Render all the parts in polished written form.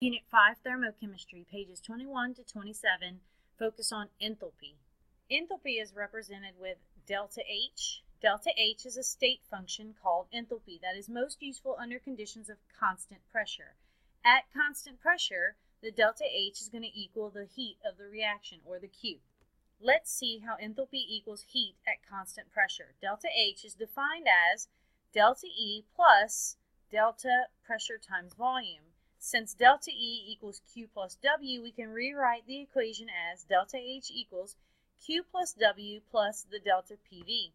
Unit 5 Thermochemistry, pages 21 to 27, focus on enthalpy. Enthalpy is represented with delta H. Delta H is a state function called enthalpy that is most useful under conditions of constant pressure. At constant pressure, the delta H is going to equal the heat of the reaction, or the Q. Let's see how enthalpy equals heat at constant pressure. Delta H is defined as delta E plus delta pressure times volume. Since delta E equals Q plus W, we can rewrite the equation as delta H equals Q plus W plus the delta PV.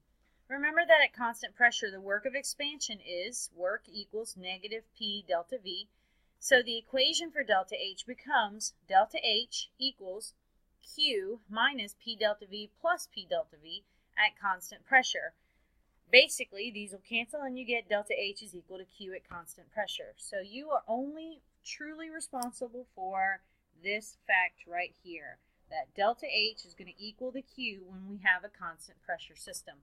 Remember that at constant pressure, the work of expansion is work equals negative P delta V. So the equation for delta H becomes delta H equals Q minus P delta V plus P delta V at constant pressure. Basically, these will cancel and you get delta H is equal to Q at constant pressure. So you are only truly responsible for this fact right here, that delta H is going to equal the Q when we have a constant pressure system.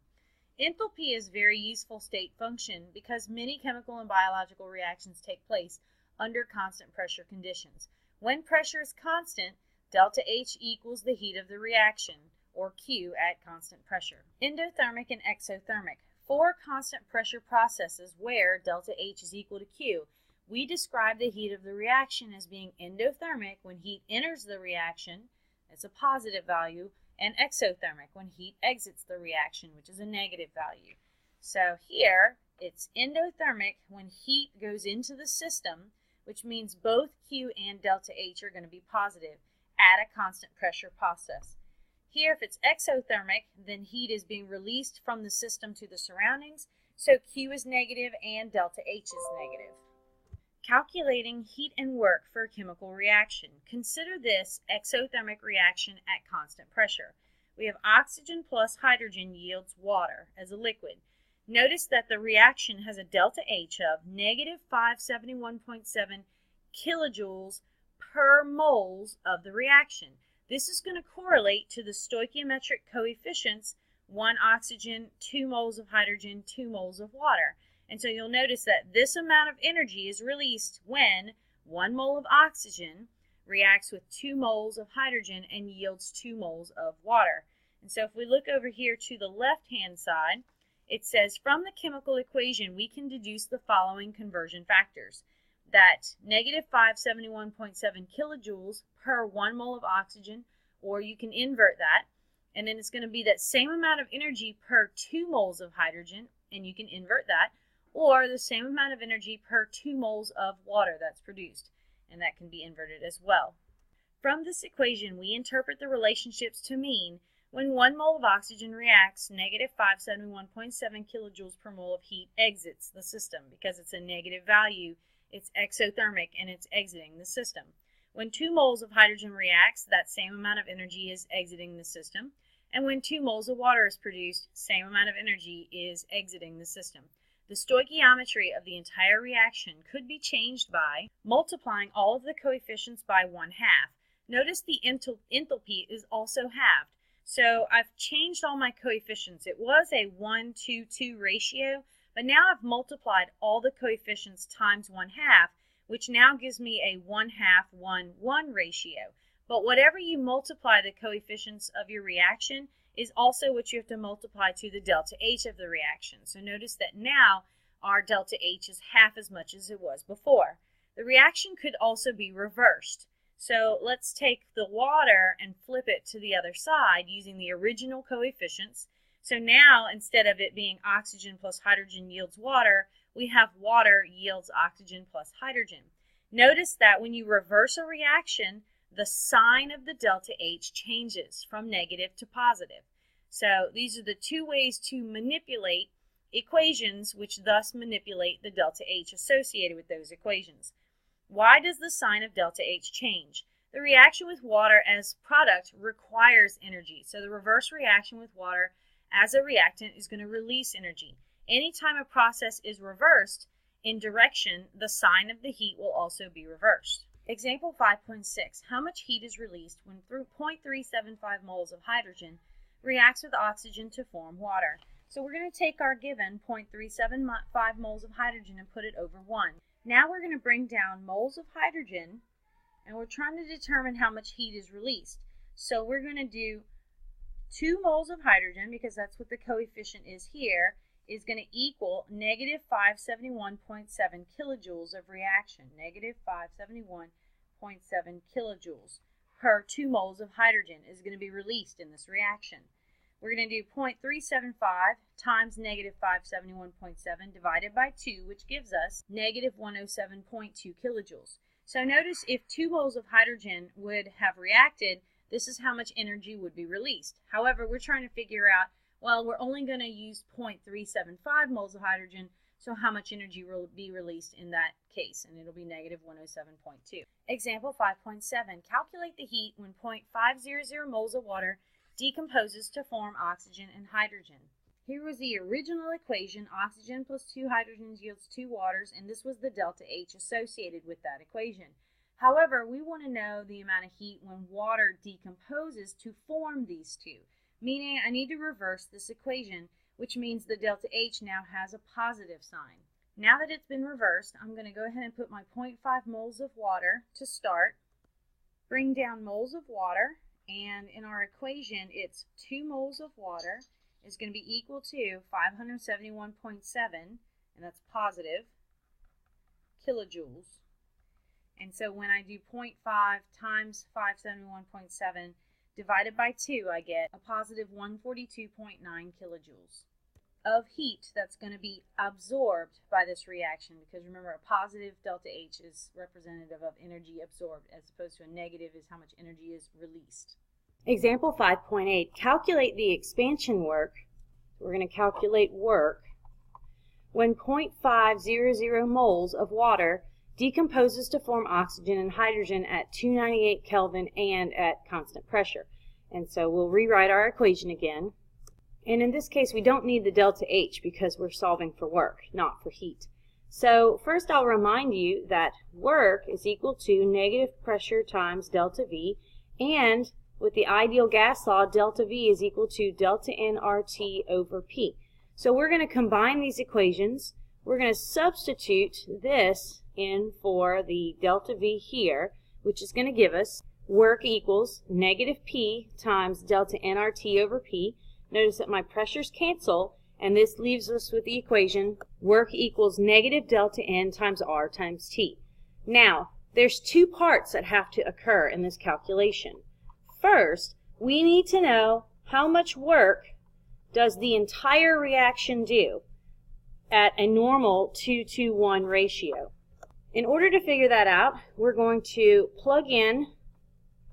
Enthalpy is a very useful state function because many chemical and biological reactions take place under constant pressure conditions. When pressure is constant, delta H equals the heat of the reaction, or Q, at constant pressure. Endothermic and exothermic. For constant pressure processes where delta H is equal to Q, we describe the heat of the reaction as being endothermic when heat enters the reaction, that's a positive value, and exothermic when heat exits the reaction, which is a negative value. So here, it's endothermic when heat goes into the system, which means both Q and delta H are going to be positive at a constant pressure process. Here, if it's exothermic, then heat is being released from the system to the surroundings, so Q is negative and delta H is negative. Calculating heat and work for a chemical reaction. Consider this exothermic reaction at constant pressure. We have oxygen plus hydrogen yields water as a liquid. Notice that the reaction has a delta H of negative 571.7 kilojoules per moles of the reaction. This is going to correlate to the stoichiometric coefficients, 1 oxygen, 2 moles of hydrogen, 2 moles of water. And so you'll notice that this amount of energy is released when 1 mole of oxygen reacts with 2 moles of hydrogen and yields 2 moles of water. And so if we look over here to the left-hand side, it says from the chemical equation we can deduce the following conversion factors. That negative 571.7 kilojoules per 1 mole of oxygen, or you can invert that, and then it's going to be that same amount of energy per 2 moles of hydrogen, and you can invert that, or the same amount of energy per 2 moles of water that's produced, and that can be inverted as well. From this equation, we interpret the relationships to mean when 1 mole of oxygen reacts, negative 571.7 kilojoules per mole of heat exits the system. Because it's a negative value, it's exothermic and it's exiting the system. When 2 moles of hydrogen reacts, that same amount of energy is exiting the system. And when 2 moles of water is produced, same amount of energy is exiting the system. The stoichiometry of the entire reaction could be changed by multiplying all of the coefficients by 1/2. Notice the enthalpy is also halved. So I've changed all my coefficients. It was a 1:2:2 ratio, but now I've multiplied all the coefficients times 1/2, which now gives me a 1/2, 1:1 ratio. But whatever you multiply the coefficients of your reaction is also what you have to multiply to the delta H of the reaction. So notice that now our delta H is half as much as it was before. The reaction could also be reversed. So let's take the water and flip it to the other side using the original coefficients. So now, instead of it being oxygen plus hydrogen yields water, we have water yields oxygen plus hydrogen. Notice that when you reverse a reaction, the sign of the delta H changes from negative to positive. So these are the two ways to manipulate equations, which thus manipulate the delta H associated with those equations. Why does the sign of delta H change? The reaction with water as product requires energy. So the reverse reaction with water as a reactant is going to release energy. Anytime a process is reversed in direction, the sign of the heat will also be reversed. Example 5.6. How much heat is released when 0.375 moles of hydrogen reacts with oxygen to form water? So we're going to take our given 0.375 moles of hydrogen and put it over 1. Now we're going to bring down moles of hydrogen and we're trying to determine how much heat is released. So we're going to do 2 moles of hydrogen, because that's what the coefficient is here, is going to equal negative 571.7 kilojoules of reaction. Negative 571.7 kilojoules per 2 moles of hydrogen is going to be released in this reaction. We're going to do 0.375 times negative 571.7 divided by 2, which gives us negative 107.2 kilojoules. So notice if 2 moles of hydrogen would have reacted, this is how much energy would be released. However, we're trying to figure out, well, we're only going to use 0.375 moles of hydrogen, so how much energy will be released in that case? And it'll be negative 107.2. Example 5.7. Calculate the heat when 0.500 moles of water decomposes to form oxygen and hydrogen. Here was the original equation. Oxygen plus 2 hydrogens yields 2 waters, and this was the delta H associated with that equation. However, we want to know the amount of heat when water decomposes to form these two, meaning I need to reverse this equation, which means the delta H now has a positive sign. Now that it's been reversed, I'm going to go ahead and put my 0.5 moles of water to start, bring down moles of water, and in our equation, it's 2 moles of water is going to be equal to 571.7, and that's positive, kilojoules. And so when I do 0.5 times 571.7 divided by 2, I get a positive 142.9 kilojoules of heat that's going to be absorbed by this reaction, because remember, a positive delta H is representative of energy absorbed, as opposed to a negative is how much energy is released. Example 5.8, calculate the expansion work. We're going to calculate work when 0.500 moles of water decomposes to form oxygen and hydrogen at 298 Kelvin and at constant pressure. And so we'll rewrite our equation again. And in this case, we don't need the delta H because we're solving for work, not for heat. So first I'll remind you that work is equal to negative pressure times delta V, and with the ideal gas law, delta V is equal to delta nRT over P. So we're going to combine these equations. We're going to substitute this in for the delta V here, which is going to give us work equals negative P times delta nRT over P. Notice that my pressures cancel, and this leaves us with the equation work equals negative delta N times R times T. Now, there's 2 parts that have to occur in this calculation. First, we need to know how much work does the entire reaction do at a normal 2-to-1 ratio. In order to figure that out, we're going to plug in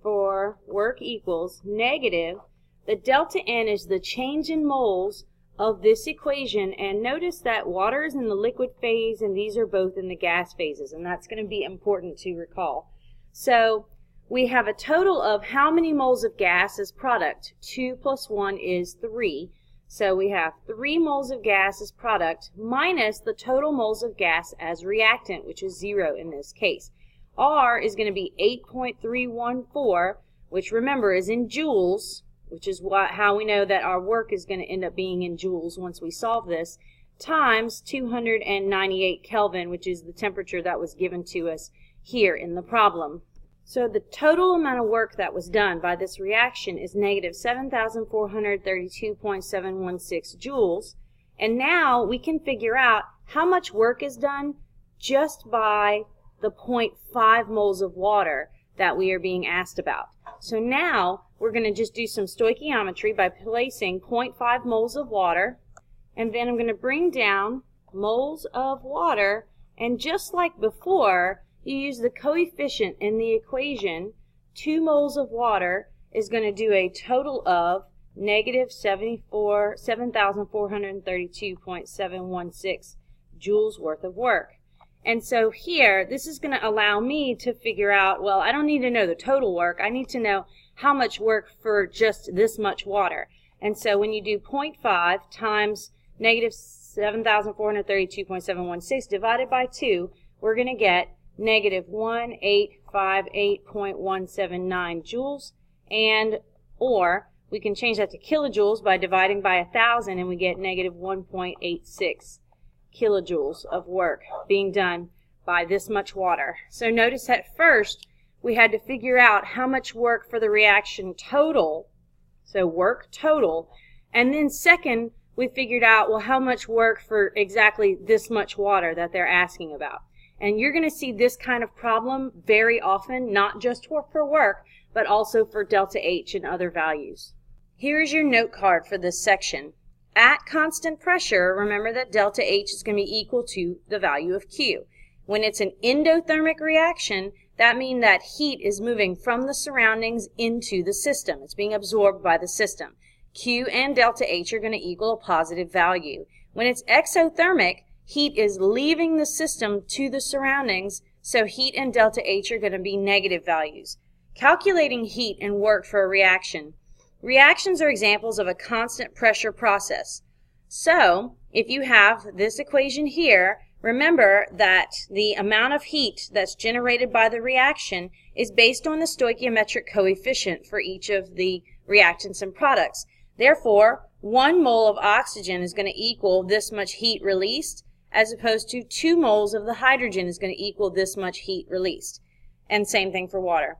for work equals negative. The delta N is the change in moles of this equation, and notice that water is in the liquid phase and these are both in the gas phases, and that's going to be important to recall. So we have a total of how many moles of gas as product? 2 plus 1 is 3. So we have 3 moles of gas as product minus the total moles of gas as reactant, which is 0 in this case. R is going to be 8.314, which remember is in joules, which is how we know that our work is going to end up being in joules once we solve this, times 298 Kelvin, which is the temperature that was given to us here in the problem. So the total amount of work that was done by this reaction is negative 7,432.716 joules. And now we can figure out how much work is done just by the 0.5 moles of water that we are being asked about. So now we're going to just do some stoichiometry by placing 0.5 moles of water, and then I'm going to bring down moles of water, and just like before, you use the coefficient in the equation. 2 moles of water is going to do a total of negative 7,432.716 joules worth of work. And so here, this is going to allow me to figure out, well, I don't need to know the total work. I need to know how much work for just this much water. And so when you do 0.5 times negative 7,432.716 divided by 2, we're going to get negative 1858.179 joules, and or we can change that to kilojoules by dividing by 1,000, and we get negative 1.86 kilojoules of work being done by this much water. So notice at first we had to figure out how much work for the reaction total, so work total, and then second, we figured out, well, how much work for exactly this much water that they're asking about. And you're going to see this kind of problem very often, not just for work, but also for delta H and other values. Here is your note card for this section. At constant pressure, remember that delta H is going to be equal to the value of Q. When it's an endothermic reaction, that means that heat is moving from the surroundings into the system. It's being absorbed by the system. Q and delta H are going to equal a positive value. When it's exothermic, heat is leaving the system to the surroundings, so heat and delta H are going to be negative values. Calculating heat and work for a reaction. Reactions are examples of a constant pressure process. So, if you have this equation here, remember that the amount of heat that's generated by the reaction is based on the stoichiometric coefficient for each of the reactants and products. Therefore, 1 mole of oxygen is going to equal this much heat released, as opposed to 2 moles of the hydrogen is going to equal this much heat released. And same thing for water.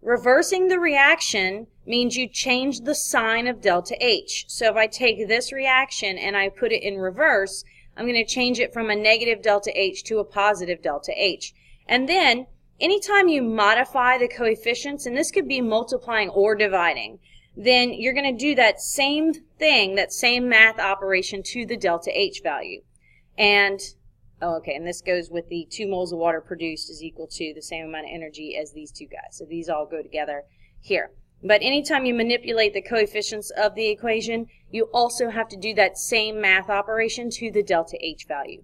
Reversing the reaction means you change the sign of delta H. So if I take this reaction and I put it in reverse, I'm going to change it from a negative delta H to a positive delta H. And then, anytime you modify the coefficients, and this could be multiplying or dividing, then you're going to do that same thing, that same math operation to the delta H value. And, and this goes with the 2 moles of water produced is equal to the same amount of energy as these two guys. So these all go together here. But anytime you manipulate the coefficients of the equation, you also have to do that same math operation to the delta H value.